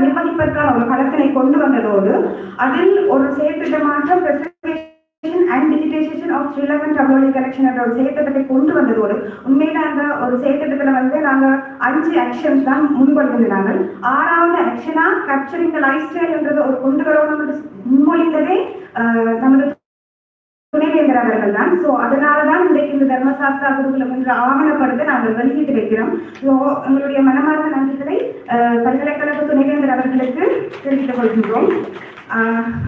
நிர்வகிப்பதற்கான ஒரு களத்தினை கொண்டு வந்ததோடு அதில் ஒரு செயற்திட்டமாக and digitization of Sri Lankan Tabloid collection என்ற ஒரு செயற்திட்டத்தை கொண்டு வந்ததோடு உண்மையில அந்த ஒரு செயற்திட்டத்தில் நாங்கள் 5 ஆக்ஷன்ஸ் தான் முன்வந்திருந்தாங்க. 6வது ஆக்ஷனா கேப்சரிங் த லைஃப் ஸ்டைல் என்றது ஒரு கொண்டு வரணும் முன்மொழிந்ததே நமது துணைவேந்தர் அவர்கள் தான். ஸோ அதனாலதான் இன்றைக்கு இந்த தர்மசாஸ்திரா குருகுலம் என்ற ஆவணப்படத்தை நாங்கள் வெளியிட்டு வைக்கிறோம். ஸோ எங்களுடைய மனமார்ந்த நன்றிகளை பல்கலைக்கழக துணைவேந்தர் அவர்களுக்கு தெரிவித்துக் கொள்கின்றோம்.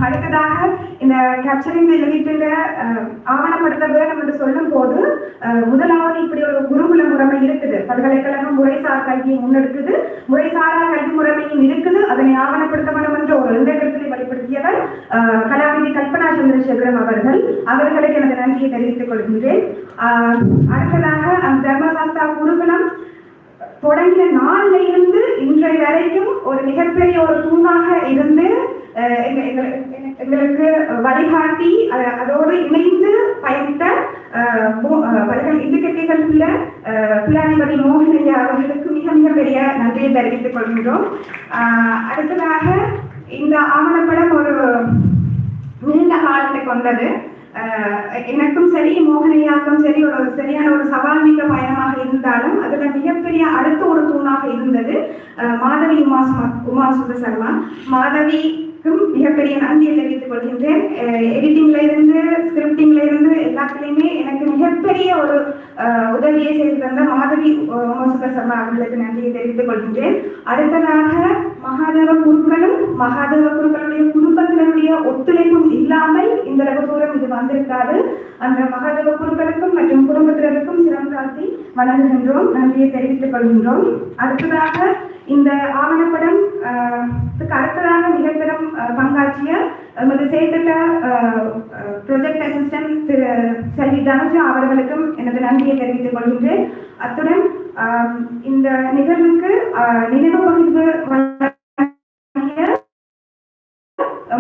அடுத்ததாக இந்த கேப்சரிங் வெளியிட்ட ஆவணப்படுத்த வேணும் என்று சொல்லும் போது முதலாவது இப்படி ஒரு குருகுல முறைமை இருக்குது. பல்கலைக்கழகம் முறைசார் கல்வியை முன்னெடுக்குது, முறைசாரா கல்வி முறைமையும் இருக்குது, அதனை ஆவணப்படுத்த வேண்டும் என்ற ஒரு எண்ணத்தை வெளிப்படுத்தியவர் கலாநிதி கல்பனா சந்திரசேகரம் அவர்களுக்கு எனது நன்றியை தெரிவித்துக் கொள்கின்றேன். அடுத்ததாக அந்த தர்மசாஸ்திரா குருகுலம் தொடங்கிய நாளில் இருந்து இன்றைய வரைக்கும் ஒரு மிகப்பெரிய ஒரு தூணாக இருந்து எங்களுக்கு வழிகாட்டி அதோடு இணைந்து பயணித்த இந்துக்கட்டைகள் உள்ள பிள்ளானிபதி மோகனையா அவர்களுக்கு மிக மிக பெரிய நன்றியை தெரிவித்துக் கொள்கின்றோம். அடுத்ததாக இந்த ஆவணப்படம் ஒரு நீண்ட காலத்தை கொண்டது. எனக்கும் சரி மோகனையாக்கும் சரி ஒரு சரியான ஒரு சவால் மிக்க பயணமாக இருந்தாலும் அதுல மிகப்பெரிய அடுத்த ஒரு தூணாக இருந்தது மாதவி உமா சுந்தசர்மா. மாதவிக்கும் மிகப்பெரிய நன்றியை தெரிவித்துக் கொள்கின்றேன். எடிட்டிங்ல இருந்து ஸ்கிரிப்டிங்ல இருந்து எல்லாத்துலயுமே எனக்கு மிகப்பெரிய ஒரு உதவியை செய்து தந்த மாதவி உமா சுந்தசர்மா அவர்களுக்கு நன்றியை தெரிவித்துக் கொள்கின்றேன். அடுத்ததாக மகாதேவ குருக்களுடைய குடும்பத்தினருடைய ஒத்துழைப்பும் இல்லாமல் இந்த தூரம் இது வந்திருக்காது. அந்த மகாதேவ குருக்களுக்கும் மற்றும் குடும்பத்தினருக்கும் சிரம் தாழ்த்தி வணங்குகின்றோம், நன்றியை தெரிவித்துக் கொள்கின்றோம். அடுத்ததாக இந்த ஆவணப்படம் அடுத்ததாக மிகப்பெரும் பங்காற்றிய எமது செயற்திட்ட ப்ரொஜெக்ட் அசிஸ்டன்ட் திரு செல்வி தனுஜா அவர்களுக்கும் எனது நன்றியை தெரிவித்துக் கொள்கின்றேன். அத்துடன் இந்த நிகழ்வுக்கு நினைவு பகிர்வு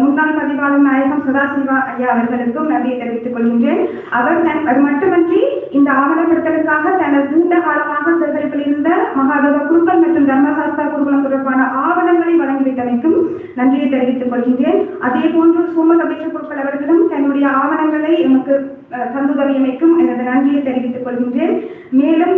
முன்னாள் பதிவாளர் நாயகம் சதாசிவா ஐயா அவர்களுக்கும் நன்றியை தெரிவித்துக் கொள்கின்றேன். அவர் மட்டுமன்றி இந்த ஆவணப்படுத்தலுக்காக தனது நீண்ட காலமாக சேகரிப்பில் இருந்த மகாதேவ குருக்கள் மற்றும் தர்மசாஸ்திரா குருகுலம் தொடர்பான ஆவணங்களை வழங்கிவிட்டமைக்கும் நன்றியை தெரிவித்துக் கொள்கின்றேன். அதே போன்று சோமகபேஷ குருக்கள் அவர்களும் தன்னுடைய ஆவணங்களை எமக்கு தந்துதவியமைக்கும் எனது நன்றியை தெரிவித்துக் கொள்கின்றேன். மேலும்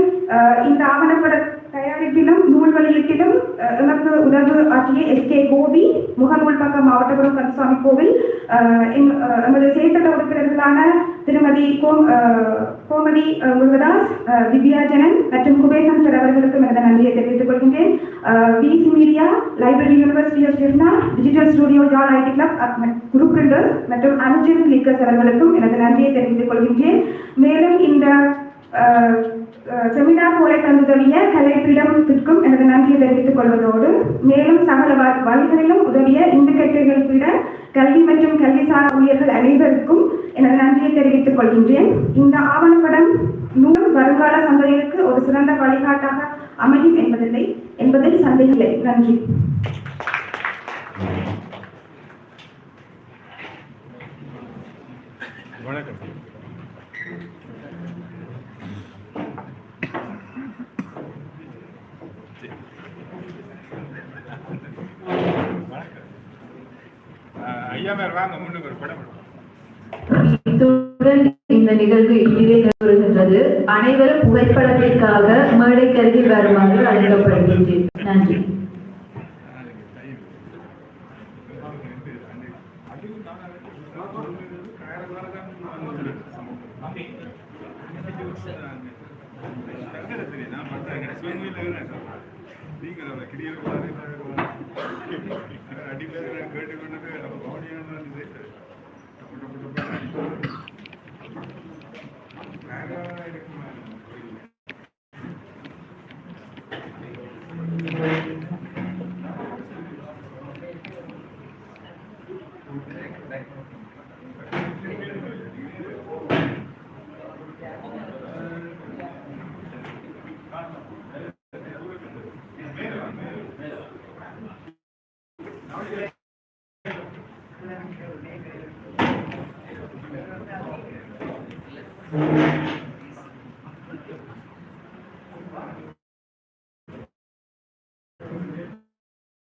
இந்த ஆவணப்பட தயாரிப்பிலும் நூல் வெளியீட்டிலும் எனக்கு உதவு ஆற்றிய எஸ்கே கோபி, முகநூல் பக்கம் மாவட்டபுரம் கருசாமி கோவில், எமது செயற்திட்ட உறுப்பினர்களான திருமதி கோமதி முருகதாஸ், திவ்யாஜனன் மற்றும் குபேசன் சார் அவர்களுக்கும் எனது நன்றியை தெரிவித்துக் கொள்கின்றேன். VC media, library university of ஜெர்னா, digital studio John IT club, group printers மற்றும் அனுஜன் கிளிக்கர்ஸ் அவர்களுக்கும் எனது நன்றியை தெரிவித்துக் கொள்கின்றேன். மேலும் இந்த செமினார் போலை தந்துதவிய கலைப்பீடத்திற்கும் எனது நன்றியை தெரிவித்துக் கொள்வதோடு மேலும் சகல வழிகளிலும் உதவிய இந்துக்கட்டைகள் பீட கல்வி மற்றும் கல்விசார் ஊழியர்கள் அனைவருக்கும் எனது நன்றியை தெரிவித்துக் கொள்கின்றேன். இந்த ஆவணப்படம் நூல் வருங்கால சந்ததிகளுக்கு ஒரு சிறந்த வழிகாட்டாக அமையும் என்பதில் சந்தேகமில்லை. நன்றி. வணக்கம். இந்த நிகழ்வு இங்கே வருகின்றது. அனைவரும் புகைப்படத்திற்காக மேடைக்கருகி வருமாறு அழைக்கப்படுகின்றேன். நன்றி.